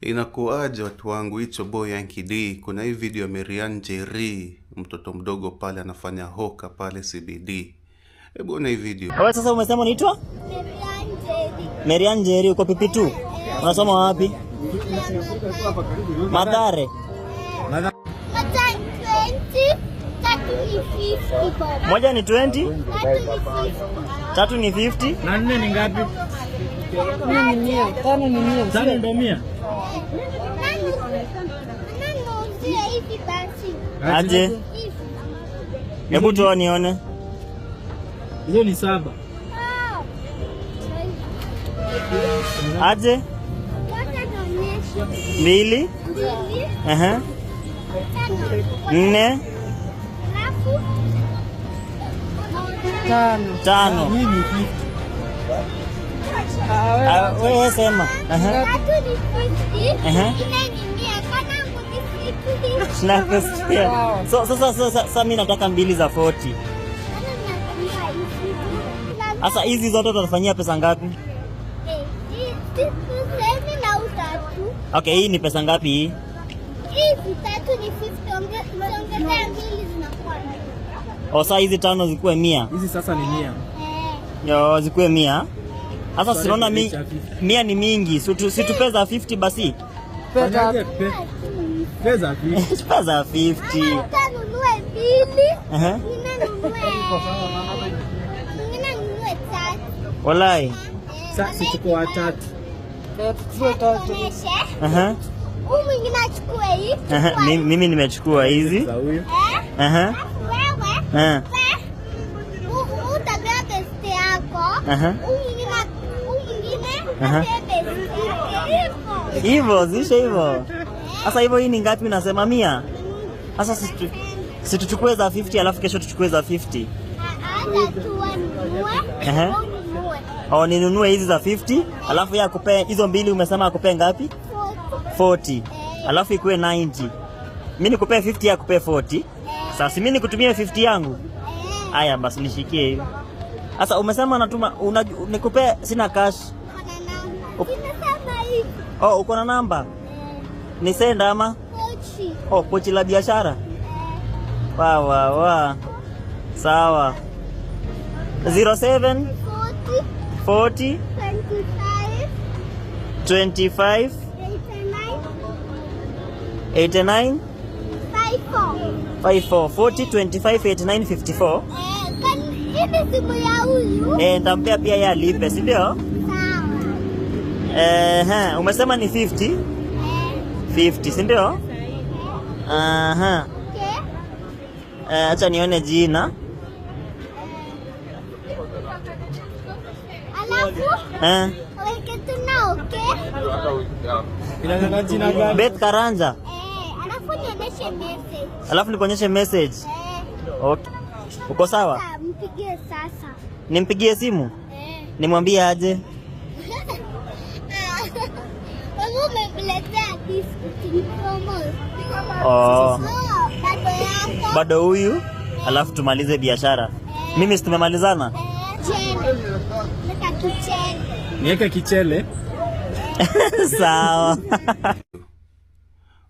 Inakuaje watu wangu, hicho boy Yankee D. Kuna hii video ya Marian Jerry, mtoto mdogo pale anafanya hoka pale CBD. Hebu ona hii video. Wewe sasa umesema unaitwa? Marian Jerry, uko PP2. Unasoma wapi? Madare. Moja ni 20, tatu ni 50, na nne ni ngapi? Ni 100, tano ni 100. Tano ndio 100. Aje? Hebu toa nione. Hiyo ni 7. Aje? 2. 4. 5. Hii ni 50. Wewe sema. Sasa mimi nataka 2 za 40. Sasa hizi zote tutafanyia pesa ngapi? Okay, hii ni pesa ngapi hii? Hizi 3 ni 50, ongezea 2 zinakuwa. Sasa hizi 5 zikuwe 100. Hizi sasa ni 100. Yo, zikuwe 100. Sasa sinaona 100 ni mingi. Situpeza 50 basi. Pesa 50. Pesa 50. Nunue 2. Ninunue 3. Wallahi. Sasa chukua 3. Huyu mwingine achukue hii. Mimi nimechukua hizi. Za huyu. Wewe. Utagrab best yako. Huyu mwingine hivyo, zisha hivyo. Sasa hivyo hii ni ngapi unasema 100? Sasa situchukue za 50 alafu kesho tuchukue za 50. Ninunue hizi za 50 alafu ya kupe hizo 2 umesema akupe ngapi? 40. Alafu ikuwe 90. Mimi nikupe 50 ya kupe 40. Sasa mimi nikutumie 50 yangu. Haya basi nishikie hiyo. Sasa umesema natuma nikupe sina cash. Uko na namba? Ni senda ama? Pochi la biashara. Wa. Sawa. 07 40 25 89 54 40 25 89 54. Hivi simu ya huyu. Nitampea pia yeye alipe, si ndio? Sawa. Umesema ni 50? 50, si ndio? Acha nione jina. Alafu weke tuna okay? Ina jina gani? Beth Karanja. Alafu nionyeshe message. Alafu nikuonyeshe message. Okay. Uko sawa? Mpigie sasa. Nimpigie simu? Nimwambie aje? Wewe umemletea biscuit promo. Bado huyu. Alafu tumalize biashara. Mimi si tumemalizana? Niweke kichele. Sawa.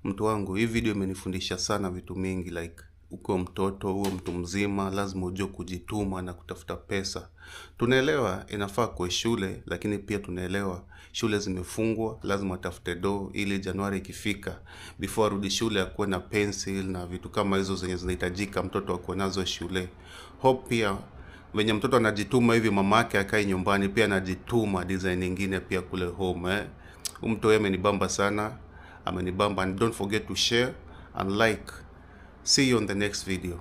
Mtu wangu, hii video imenifundisha sana vitu mingi, like uko mtoto uwe mtu mzima lazima ujue kujituma na kutafuta pesa. Tunaelewa inafaa kwa shule, lakini pia tunaelewa shule zimefungwa, lazima tafute do ili Januari ikifika before arudi shule akuwe na pencil na vitu kama hizo zenye zinahitajika mtoto akuwe nazo shule. Hope pia venye mtoto anajituma hivi mamake akae nyumbani pia anajituma design nyingine pia kule home. Mtu yeye amenibamba sana, amenibamba, and don't forget to share and like. See you on the next video.